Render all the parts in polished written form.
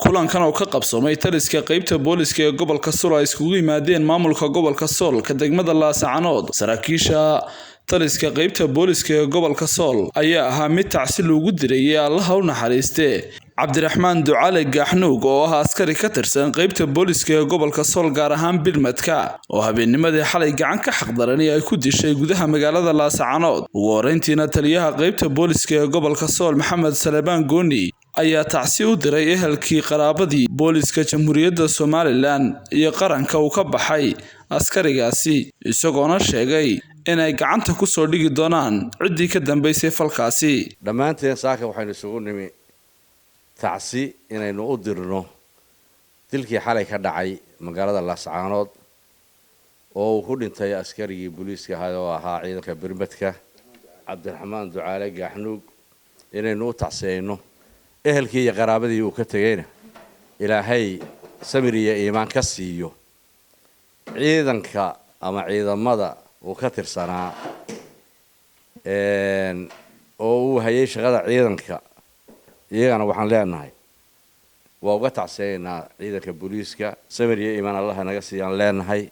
kulankan oo ka qabsoomay taliska qaybta booliska ee gobolka Sool ay iskugu yimaadeen maamulka gobolka Sool ka degmada Laascaanood saraakiisha taliska qaybta booliska ee gobolka Sool ayaa ahaa mid tacsi loogu diray Allah u naxariistee Cabdiraxmaan Ducaale Gaxnuug oo ah askari ka tirsan qaybta booliska ee gobolka Sool gaar ahaan Bilmadka oo habeennimadii xalay gacan ka xaqdaran ay ku dishay gudaha magaalada Laascaanood ugu horeyntiina taliyaha qaybta booliska ee gobolka Sool Maxamed Salebaan Gooni ayaa tacsi u diray ehelkii qaraabadii booliska Jamhuuriyadda Soomaaliland iyo qaranka uu ka baxay askarigaasi isagoona sheegay inay gacanta ku soo dhigi doonaan cidii ka dambeysay falkaasi dhamaanteen saaka waxaynu isugu nimi tacsi inaynu u dirno dilkii xalay ka dhacay magaalada Laascaanood oo uu ku dhintay askarigii booliska ahaa ciidanka Birmadka Cabdiraxmaan Ducaale Gaxnuug inaynu u tacsiyeyno ehelkii iyo qaraabadii uu ka tagayna ilaahay samir iyo iimaan ka siiyo ciidanka ama ciidamada uu ka tirsanaa oo uu hayay shaqada ciidanka iyagana waxaan leenahay waa uga tacsiyeynaa ciidanka booliska samir iyo iimaan Allah naga siiyaan leenahay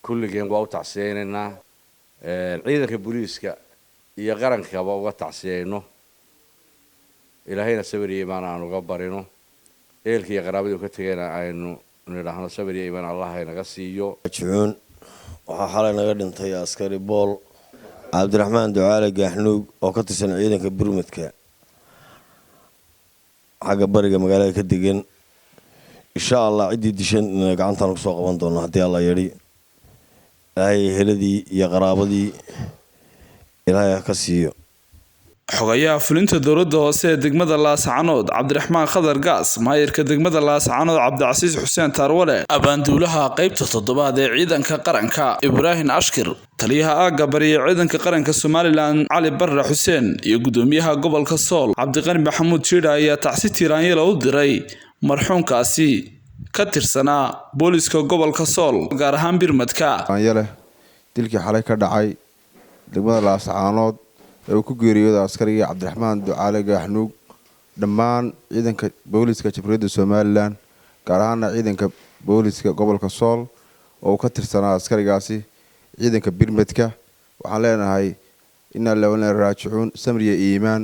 kulligeen waa u tacsiyeynaynaa ciidanka booliska iyo qaranka waa uga tacsiyeyno ilaahayna sabir iyo iimaan aan uga barino eelkii qaraabadii ka tagayna aynu nidhaahno sabir iyo iimaan Allah naga siiyo juun waxa xalay naga dhintay askari bool Cabdiraxmaan Ducaale Gaxnuug oo ka tirsan ciidanka Birmadka xagga bariga magaalada ka degan insha Allah cidii dishan gacantaan ku soo qaban doono hadii Allah yiri ay heladii iyo qaraabadii ilaahay ka siiyo xogayaha fulinta dowladda hoose ee degmada Laascaanood Cabdiraxmaan Khadar Gaas maayirka degmada Laascaanood Cabdicasiis Xuseen Tarwale abaanduulaha qaybta 7aad ee ciidanka qaranka Ibrahim Ashkir taliyaha aaga bariya ciidanka qaranka Soomaaliland Cali Barre Xuseen iyo gudoomiyaha gobolka Sool Cabdiqani Maxamuud Jiira ayaa tacsi tiraanyada u diray marxuumkaasi ka tirsanaa booliska gobolka Sool gaar ahaan Birmadka dilkii xalay ka dhacay degmada Laascaanood oo ku geeriyooday askariga Cabdiraxmaan Ducaale Gaxnuug dhammaan ciidanka booliska Jamhuuriyadda Soomaaliland gaar ahaan ciidanka booliska gobolka Sool oo ka tirsanaa askarigaasi ciidanka Birmadka waxaan leenahay inna lillahi wa inna ilayhi raaji'uun samriya iimaan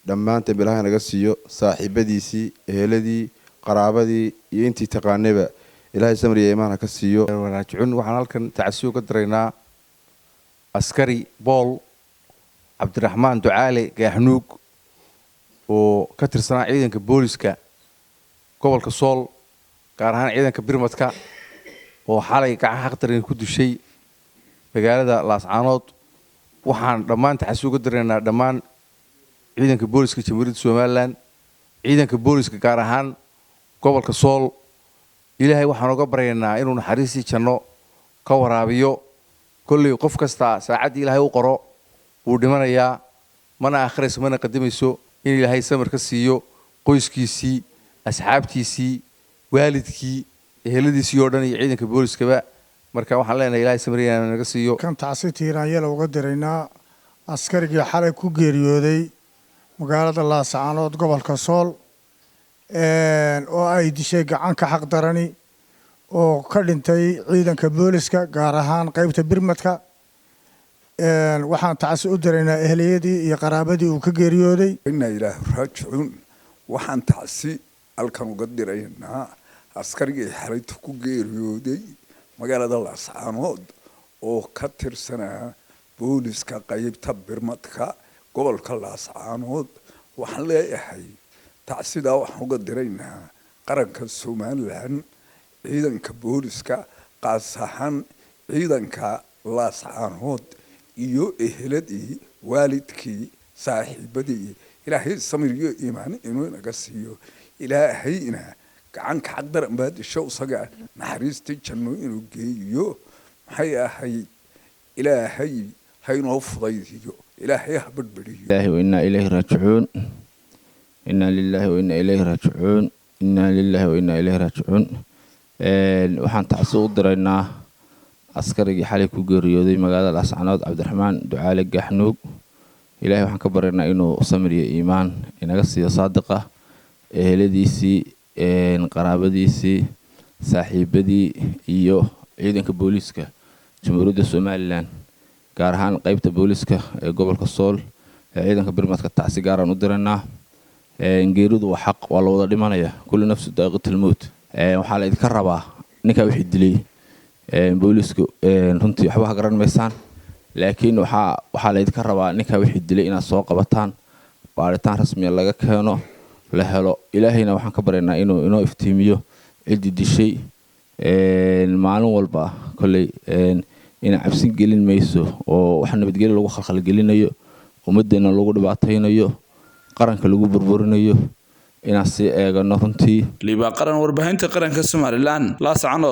dhammaan ilaahay naga siiyo saaxiibadiisii eheladii qaraabadii iyo intii taqaanaba ilaahay samriya iimaan ka siiyo raaji'uun waxaan halkan tacsiyo ka direynaa askari bool Cabdiraxmaan Ducaale Gaxnuug oo ka tirsanaa ciidanka booliska gobolka Sool gaar ahaan ciidanka Birmadka oo xalay gacan xaqdaran ku dishay magaalada Laascaanood waxaan dhammaan tacsiyo ka direynaa dhammaan ciidanka booliska Jamhuuriyadda Soomaaliland ciidanka booliska gaar ahaan gobolka Sool ilaahay waxaan uga baryaynaa inuu naxariistii janno ka waraabiyo kulli qof kasta saacadii ilaahay u qoro uu dhimanayaa mana akhriis mana qadimayso in ilaahay samir ka siiyo qoyskiisii asxaabtiisii waalidkii eheladiisii oo dhan iyo ciidanka booliskaba marka waxaan leenahay ilaahay samir naga siiyo kan tacsi tiiraanyada uga direynaa askarigii xalay ku geeriyooday magaalada Laascaanood gobolka Sool oo ay dishay gacan ka xaqdarani oo ka dhintay ciidanka booliska gaar ahaan qaybta Birmadka waxaan tacsi u direynaa ehliyadii iyo qaraabadii uu ka geeriyooday inna ilaahi raaji'uun waxaan tacsi halkan uga direynaa askarigii xalayta ku geeriyooday magaalada Laascaanood oo ka tirsanaa booliska qaybta Birmadka gobolka Laascaanood waxaan leeyahay tacsidaa waxaan uga direynaa qaranka Soomaaliland ciidanka booliska qaas ahaan ciidanka Laascaanood iyo eheladii waalidkii saaxiibadii ilaahay samir iyo iimaan inuu naga siiyo ilaahayna gacan ka xaqdaran baad isha usaga naxariistii janno inuu geeyo maxay ahayd ilaahay haynoo fudaydiyo ilaahay ha badbadiyo ilaahi wa inna ilayhi raaji'uun inna lillahi wa inna ilayhi raaji'uun inna lillahi wa inna ilayhi raaji'uun waxaan tacsi u direynaa askarigii xalay ku geeriyooday magaalada Laascaanood Cabdiraxmaan Ducaale Gaxnuug ilaahay waxaan ka baryaynaa inuu samir iyo iimaan inaga siiyo saadiqa eheladiisii qaraabadiisii saaxiibadii iyo ciidanka booliska jamhuuriyadda Somaliland gaar ahaan qaybta booliska ee gobolka Sool ee ciidanka birmadka tacsi gaar aan u diraynaa geeridu waa xaq waa la wada dhimanaya kullu nafsu daaqitul maut waxaa la idinka rabaa ninka wixii dilay boolisku runtii waxba garan meesaan laakiin waxaa la idinka rabaa ninka wixii dilay inaad soo qabataan baaritaan rasmi ah laga keeno la helo ilaahayna waxaan ka bareenaa inuu iftiimiyo cidii dishay maalin walba kulay in cabsi gelin mayso oo wax nabadgelyo lagu khalkhal gelinayo ummadeena lagu dhibaataynayo qaranka lagu burburinayo inaan si eegano runtii liba qaran warbaahinta qaranka Somaliland la sacanood